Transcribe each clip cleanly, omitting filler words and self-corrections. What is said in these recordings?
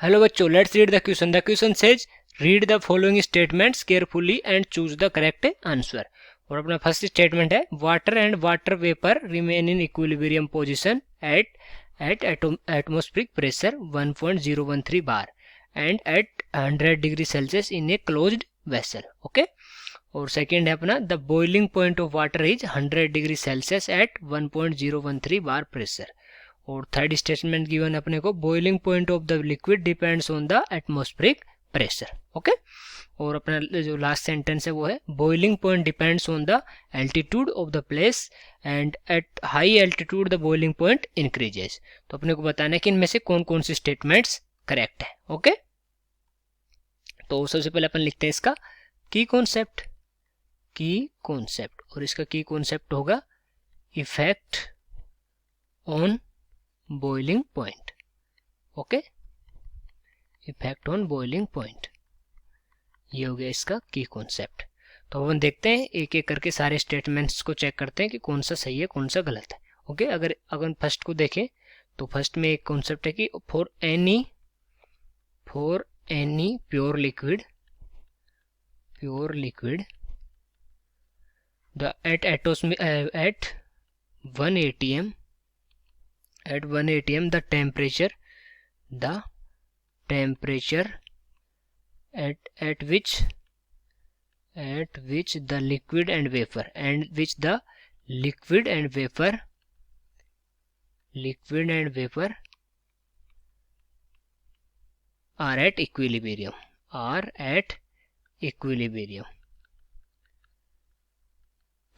Hello बच्चों, let's read the question. The question says read the following statements carefully and choose the correct answer. और अपना first statement है water and water vapour remain in equilibrium position at atmospheric pressure 1.013 bar and at 100 degree Celsius in a closed vessel. Okay. और second है अपना the boiling point of water is 100 degree Celsius at 1.013 bar pressure. और third statement given अपने को boiling point of the liquid depends on the atmospheric pressure. Okay. और अपना जो last sentence है वो है boiling point depends on the altitude of the place and at high altitude the boiling point increases. तो अपने को बताना है कि इनमें से कौन कौन से स्टेटमेंट्स करेक्ट है. ओके. तो सबसे पहले अपन लिखते हैं इसका की कॉन्सेप्ट और इसका की कॉन्सेप्ट होगा effect on boiling point. Okay. Effect on boiling point, ये हो गया इसका की कॉन्सेप्ट. तो अपन देखते हैं एक एक करके सारे स्टेटमेंट्स को चेक करते हैं कि कौन सा सही है कौन सा गलत है. ओके. अगर फर्स्ट को देखें तो फर्स्ट में एक कॉन्सेप्ट है कि for any pure liquid the at 1 atm the temperature at which the liquid and vapor are at equilibrium.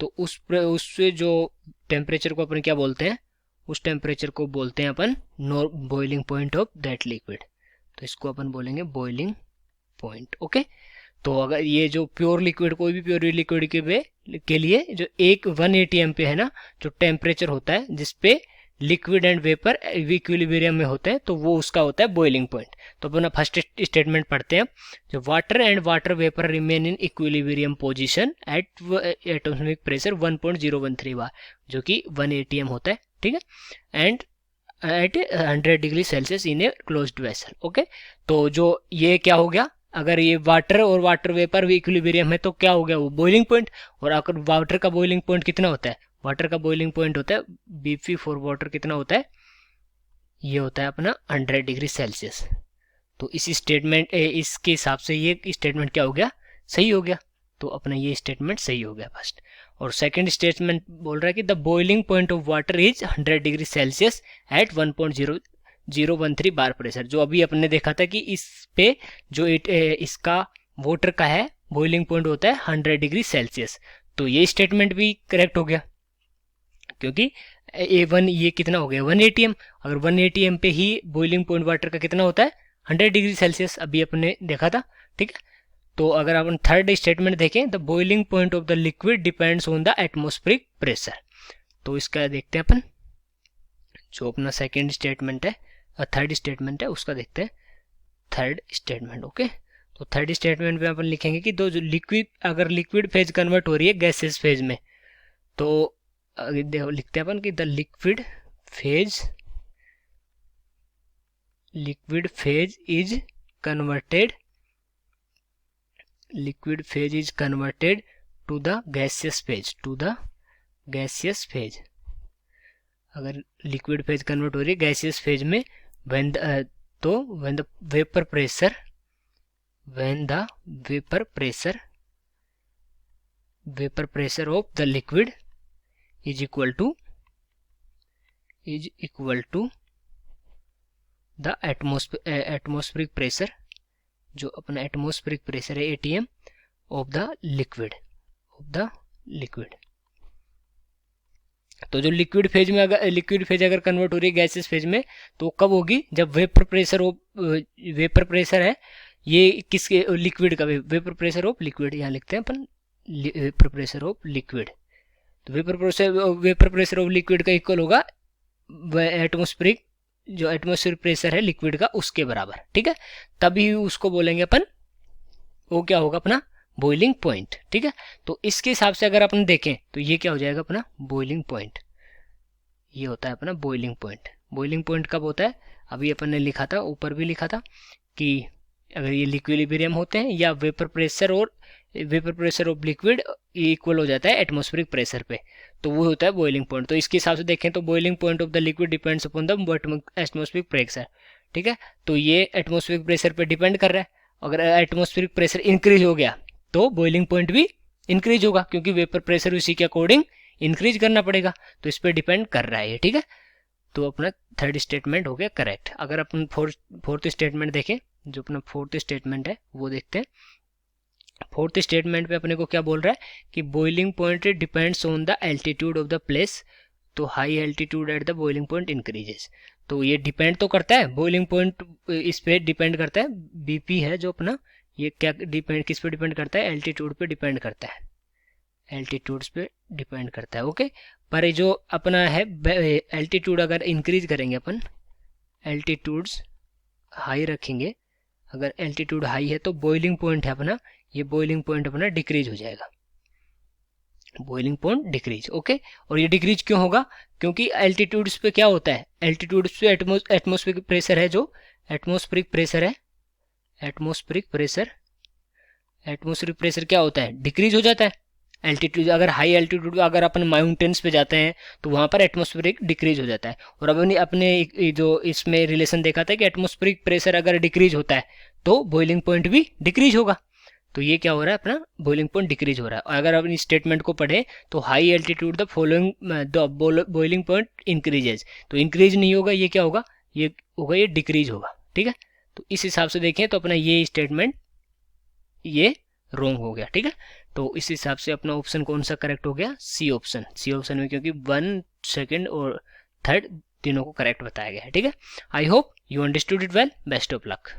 तो उस जो टेम्परेचर को अपन क्या बोलते हैं, उस टेम्परेचर को बोलते हैं अपन boiling point of that liquid. तो इसको अपन बोलेंगे बॉइलिंग पॉइंट. ओके. तो अगर ये जो प्योर लिक्विड, कोई भी प्योर लिक्विड के लिए जो 1 atm पे है ना, जो टेम्परेचर होता है जिसपे लिक्विड एंड वेपर इक्विलिब्रियम में होते हैं, तो वो उसका होता है बॉइलिंग पॉइंट. तो अपन फर्स्ट स्टेटमेंट पढ़ते हैं. जो water and water vapour remain in equilibrium position at atmospheric pressure 1.013 bar, जो कि 1 atm होता है. ठीक है. And at 100 degree Celsius in a closed vessel. Okay. तो जो ये क्या हो गया, अगर ये वाटर और वाटर वेपर भी इक्विलिब्रियम है तो क्या हो गया, वो बॉइलिंग पॉइंट. और अगर वाटर का बॉइलिंग पॉइंट कितना होता है, वाटर का बॉइलिंग पॉइंट होता है BP फॉर वाटर कितना होता है, ये होता है अपना 100 डिग्री सेल्सियस. तो इस स्टेटमेंट इसके हिसाब से ये स्टेटमेंट क्या हो गया, सही हो गया. तो अपना ये स्टेटमेंट सही हो गया फर्स्ट. और सेकंड स्टेटमेंट बोल रहा है कि the boiling point of water is 100 degree Celsius at 1.013 bar pressure. जो अभी अपने देखा था कि इस पे जो इसका वाटर का है बॉइलिंग पॉइंट होता है 100 डिग्री सेल्सियस. तो ये स्टेटमेंट भी करेक्ट हो गया क्योंकि A1 ये कितना हो गया 1 atm. अगर 1 atm पे ही बॉइलिंग पॉइंट वाटर का कितना होता है 100 डिग्री सेल्सियस, अभी अपने देखा था. ठीक है. तो अगर अपन थर्ड स्टेटमेंट देखें, the boiling point of the liquid depends on the atmospheric pressure. तो इसका देखते हैं अपन, जो अपना सेकेंड स्टेटमेंट है थर्ड स्टेटमेंट है उसका देखते हैं. Third statement. ओके. तो थर्ड स्टेटमेंट में अपन लिखेंगे कि जो लिक्विड, अगर लिक्विड फेज कन्वर्ट हो रही है गैसेस फेज में, तो लिखते हैं अपन कि the liquid phase is converted to the gaseous phase. अगर लिक्विड फेज कन्वर्ट हो रही है गैसियस फेज में when the vapor pressure of the liquid is equal to the atmospheric pressure, जो अपना एटमॉस्फेरिक प्रेशर है ATM ऑफ द लिक्विड. तो जो लिक्विड फेज अगर कन्वर्ट हो रही है गैसेस फेज में, तो कब होगी, जब वेपर प्रेशर है ये किसके, लिक्विड का वेपर प्रेशर ऑफ लिक्विड, यहाँ लिखते हैं अपन वेपर प्रेशर ऑफ लिक्विड. तो वेपर प्रेशर ऑफ लिक्विड का इक्वल होगा एटमॉस्फेरिक प्रेशर है लिक्विड का उसके बराबर. ठीक है. तभी उसको बोलेंगे अपन, वो क्या होगा अपना बॉइलिंग पॉइंट. ठीक है. तो इसके हिसाब से अगर अपन देखें तो ये क्या हो जाएगा अपना बॉइलिंग पॉइंट. ये होता है अपना बॉइलिंग पॉइंट. बॉइलिंग पॉइंट कब होता है, अभी अपन ने लिखा था, ऊपर भी लिखा था कि अगर ये लिक्विलिब्रियम होते हैं या vapour pressure of liquid equal हो जाता है एटमॉस्फेरिक प्रेशर पे, तो वो होता है बॉइलिंग पॉइंट। तो इसके हिसाब से देखें तो boiling point of the liquid depends upon the atmospheric pressure, ठीक है। तो ये एटमॉस्फेरिक प्रेशर पे डिपेंड कर रहा है। अगर एटमॉस्फेरिक प्रेशर इंक्रीज हो गया तो बॉइलिंग पॉइंट भी इंक्रीज होगा, क्योंकि वेपर प्रेशर उसी के अकॉर्डिंग इंक्रीज करना पड़ेगा, तो इस पर डिपेंड कर रहा है ये, ठीक है। तो अपना थर्ड स्टेटमेंट हो गया करेक्ट। अगर अपन फोर्थ स्टेटमेंट देखें, जो अपना फोर्थ स्टेटमेंट है वो देखते हैं। फोर्थ स्टेटमेंट पे अपने को क्या बोल रहा है कि boiling point depends on the altitude of the place, तो high altitude at the boiling point increases. तो ये डिपेंड तो करता है, बॉइलिंग पॉइंट इस पे डिपेंड करता है, बीपी है जो अपना, ये क्या डिपेंड किस पे डिपेंड करता है, एल्टीट्यूड पे डिपेंड करता है, एल्टीट्यूड्स पे डिपेंड करता है, ओके। पर ये जो अपना है एल्टीट्यूड अगर इंक्रीज करेंगे अपन, एल्टीट्यूड्स हाई रखेंगे, अगर एल्टीट्यूड हाई है तो बॉइलिंग पॉइंट है अपना, ये बॉइलिंग पॉइंट अपना डिक्रीज हो जाएगा, बॉइलिंग पॉइंट डिक्रीज, ओके। और ये डिक्रीज क्यों होगा, क्योंकि एल्टीट्यूड्स पे क्या होता है, एल्टीट्यूड्स पे एटमॉस्फेरिक प्रेशर है, जो एटमॉस्फेरिक प्रेशर है, एटमॉस्फेरिक प्रेशर क्या होता है, डिक्रीज हो जाता है। एल्टीट्यूड अगर हाई एल्टीट्यूड अगर अपन माउंटेन्स पे जाते हैं तो वहाँ पर एटमॉस्फेरिक डिक्रीज हो जाता है। और अब अपने जो इसमें रिलेशन देखा था कि एटमॉस्फेरिक प्रेशर अगर डिक्रीज होता है तो बॉइलिंग पॉइंट भी डिक्रीज होगा, तो ये क्या हो रहा है अपना बॉइलिंग पॉइंट डिक्रीज हो रहा है। और अगर अपन इस स्टेटमेंट को पढ़े तो high altitude the following the boiling point increases, तो इंक्रीज नहीं होगा, ये क्या होगा, ये होगा ये डिक्रीज होगा, ठीक है। तो इस हिसाब से देखें तो अपना ये स्टेटमेंट ये रॉन्ग हो गया, ठीक है। तो इस हिसाब से अपना ऑप्शन कौन सा करेक्ट हो गया, सी ऑप्शन, सी ऑप्शन में, क्योंकि 1, 2 और 3 तीनों को करेक्ट बताया गया है, ठीक है। I hope you understood it well, best of luck.